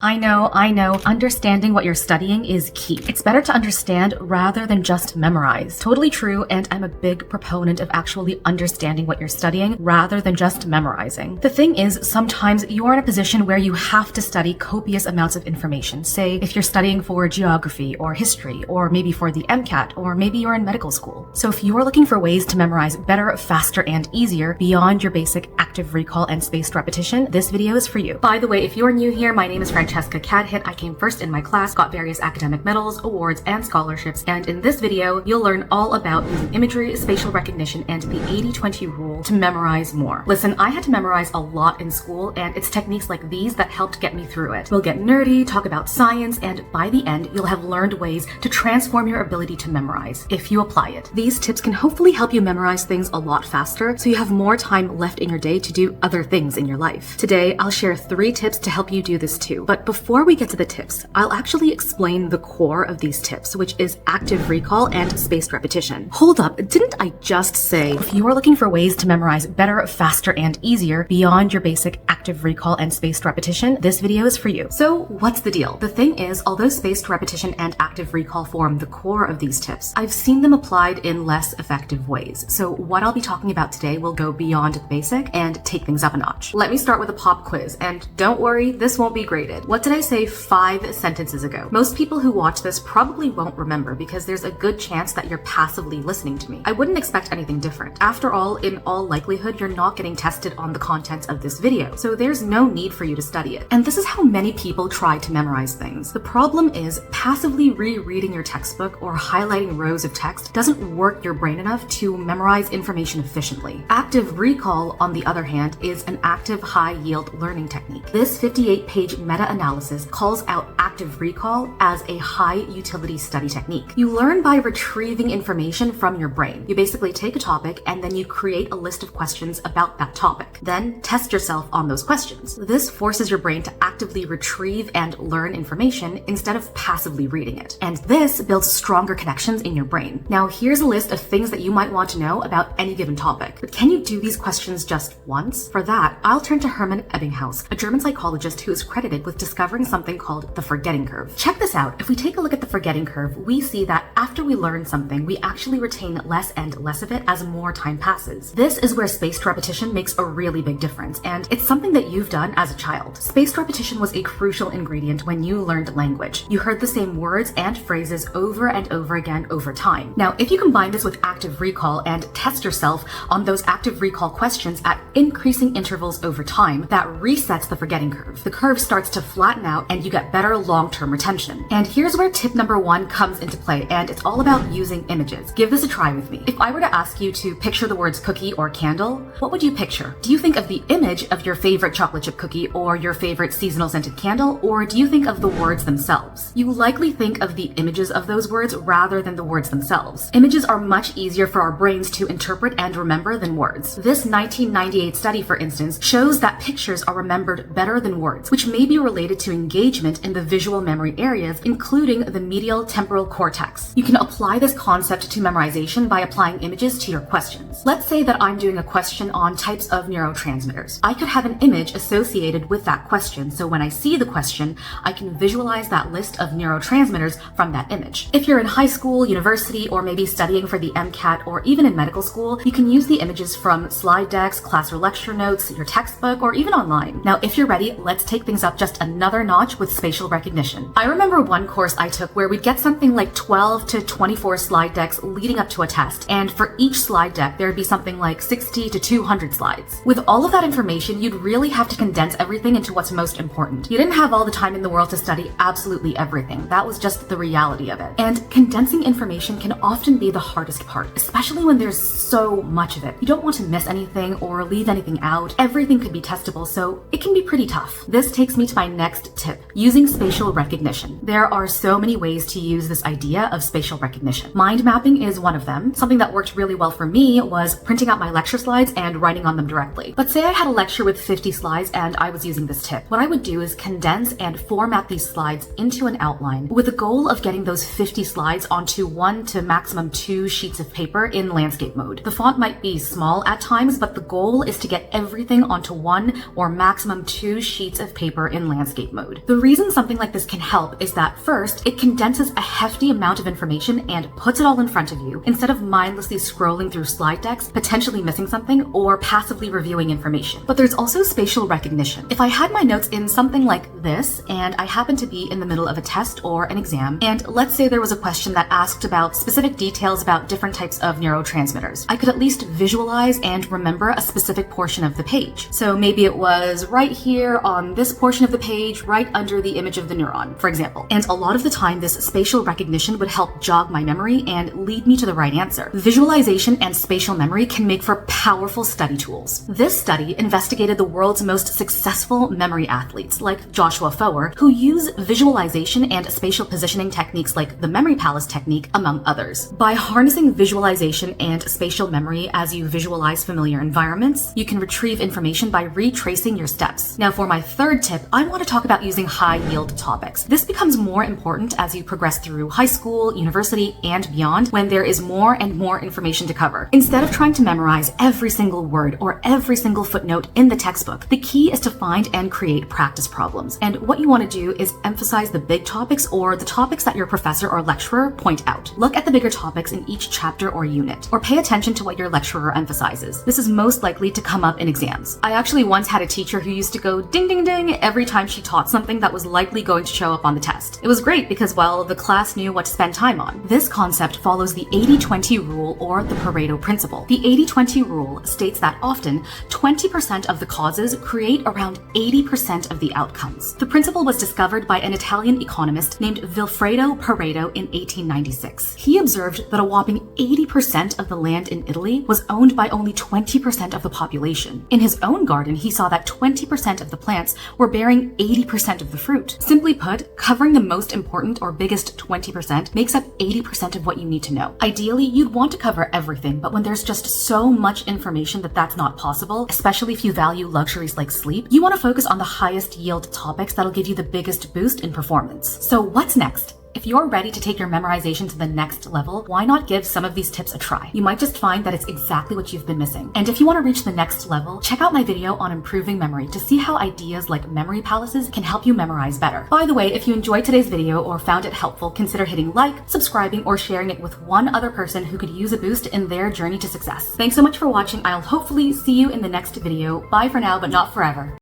I know. Understanding what you're studying is key. It's better to understand rather than just memorize. Totally true, and I'm a big proponent of actually understanding what you're studying rather than just memorizing. The thing is, sometimes you're in a position where you have to study copious amounts of information. Say, if you're studying for geography or history, or maybe for the MCAT, or maybe you're in medical school. So if you're looking for ways to memorize better, faster, and easier beyond your basic active recall and spaced repetition, this video is for you. By the way, if you're new here, my name is Francesca. Cadhit. I came first in my class, got various academic medals, awards, and scholarships, and in this video, you'll learn all about using imagery, spatial recognition, and the 80-20 rule to memorize more. Listen, I had to memorize a lot in school, and it's techniques like these that helped get me through it. We'll get nerdy, talk about science, and by the end, you'll have learned ways to transform your ability to memorize, if you apply it. These tips can hopefully help you memorize things a lot faster, so you have more time left in your day to do other things in your life. Today, I'll share 3 tips to help you do this too. But before we get to the tips, I'll actually explain the core of these tips, which is active recall and spaced repetition. Hold up, didn't I just say if you are looking for ways to memorize better, faster, and easier beyond your basic active recall and spaced repetition, this video is for you. So what's the deal? The thing is, although spaced repetition and active recall form the core of these tips, I've seen them applied in less effective ways. So what I'll be talking about today will go beyond the basic and take things up a notch. Let me start with a pop quiz, and don't worry, this won't be graded. What did I say 5 sentences ago? Most people who watch this probably won't remember because there's a good chance that you're passively listening to me. I wouldn't expect anything different. After all, in all likelihood, you're not getting tested on the contents of this video, so there's no need for you to study it. And this is how many people try to memorize things. The problem is passively rereading your textbook or highlighting rows of text doesn't work your brain enough to memorize information efficiently. Active recall, on the other hand, is an active high-yield learning technique. This 58-page meta-analysis calls out active recall as a high-utility study technique. You learn by retrieving information from your brain. You basically take a topic and then you create a list of questions about that topic. Then test yourself on those questions. This forces your brain to actively retrieve and learn information instead of passively reading it. And this builds stronger connections in your brain. Now, here's a list of things that you might want to know about any given topic. But can you do these questions just once? For that, I'll turn to Hermann Ebbinghaus, a German psychologist who is credited with discovering something called the forgetting curve. Check this out. If we take a look at the forgetting curve, we see that after we learn something, we actually retain less and less of it as more time passes. This is where spaced repetition makes a really big difference, and it's something that you've done as a child. Spaced repetition was a crucial ingredient when you learned language. You heard the same words and phrases over and over again over time. Now, if you combine this with active recall and test yourself on those active recall questions at increasing intervals over time, that resets the forgetting curve. The curve starts to flatten out and you get better long-term retention. And here's where tip number 1 comes into play, and it's all about using images. Give this a try with me. If I were to ask you to picture the words cookie or candle, what would you picture? Do you think of the image of your favorite chocolate chip cookie or your favorite seasonal scented candle, or do you think of the words themselves? You likely think of the images of those words rather than the words themselves. Images are much easier for our brains to interpret and remember than words. This 1998 study, for instance, shows that pictures are remembered better than words, which may be related to engagement in the visual memory areas, including the medial temporal cortex. You can apply this concept to memorization by applying images to your questions. Let's say that I'm doing a question on types of neurotransmitters. I could have an image associated with that question, so when I see the question, I can visualize that list of neurotransmitters from that image. If you're in high school, university, or maybe studying for the MCAT, or even in medical school, you can use the images from slide decks, class or lecture notes, your textbook, or even online. Now, if you're ready, let's take things up just another notch with spatial recognition. I remember one course I took where we'd get something like 12 to 24 slide decks leading up to a test, and for each slide deck, there'd be something like 60 to 200 slides. With all of that information, you'd really have to condense everything into what's most important. You didn't have all the time in the world to study absolutely everything. That was just the reality of it. And condensing information can often be the hardest part, especially when there's so much of it. You don't want to miss anything or leave anything out. Everything could be testable, so it can be pretty tough. This takes me to my next tip, using spatial recognition. There are so many ways to use this idea of spatial spatial recognition. Mind mapping is one of them. Something that worked really well for me was printing out my lecture slides and writing on them directly. But say I had a lecture with 50 slides and I was using this tip. What I would do is condense and format these slides into an outline with the goal of getting those 50 slides onto 1 to maximum 2 sheets of paper in landscape mode. The font might be small at times, but the goal is to get everything onto 1 or maximum 2 sheets of paper in landscape mode. The reason something like this can help is that first, it condenses a hefty amount of information and puts it all in front of you, instead of mindlessly scrolling through slide decks, potentially missing something, or passively reviewing information. But there's also spatial recognition. If I had my notes in something like this, and I happened to be in the middle of a test or an exam, and let's say there was a question that asked about specific details about different types of neurotransmitters, I could at least visualize and remember a specific portion of the page. So maybe it was right here on this portion of the page, right under the image of the neuron, for example. And a lot of the time, this spatial recognition would help jog my memory and lead me to the right answer. Visualization and spatial memory can make for powerful study tools. This study investigated the world's most successful memory athletes, like Joshua Foer, who use visualization and spatial positioning techniques like the memory palace technique, among others. By harnessing visualization and spatial memory as you visualize familiar environments, you can retrieve information by retracing your steps. Now, for my third tip, I want to talk about using high-yield topics. This becomes more important as you progress through high school, university, and beyond, when there is more and more information to cover. Instead of trying to memorize every single word or every single footnote in the textbook, the key is to find and create practice problems. And what you want to do is emphasize the big topics or the topics that your professor or lecturer point out. Look at the bigger topics in each chapter or unit, or pay attention to what your lecturer emphasizes. This is most likely to come up in exams. I actually once had a teacher who used to go ding ding ding every time she taught something that was likely going to show up on the test. It was great because, well, the class knew what to spend time on. This concept follows the 80-20 rule, or the Pareto principle. The 80-20 rule states that often 20% of the causes create around 80% of the outcomes. The principle was discovered by an Italian economist named Vilfredo Pareto in 1896. He observed that a whopping 80% of the land in Italy was owned by only 20% of the population. In his own garden, he saw that 20% of the plants were bearing 80% of the fruit. Simply put, covering the most important or biggest 20% makes up 80% of what you need to know. Ideally, you'd want to cover everything, but when there's just so much information that that's not possible, especially if you value luxuries like sleep, you want to focus on the highest yield topics that'll give you the biggest boost in performance. So what's next? If you're ready to take your memorization to the next level, why not give some of these tips a try? You might just find that it's exactly what you've been missing. And if you want to reach the next level, check out my video on improving memory to see how ideas like memory palaces can help you memorize better. By the way, if you enjoyed today's video or found it helpful, consider hitting like, subscribing, or sharing it with one other person who could use a boost in their journey to success. Thanks so much for watching. I'll hopefully see you in the next video. Bye for now, but not forever.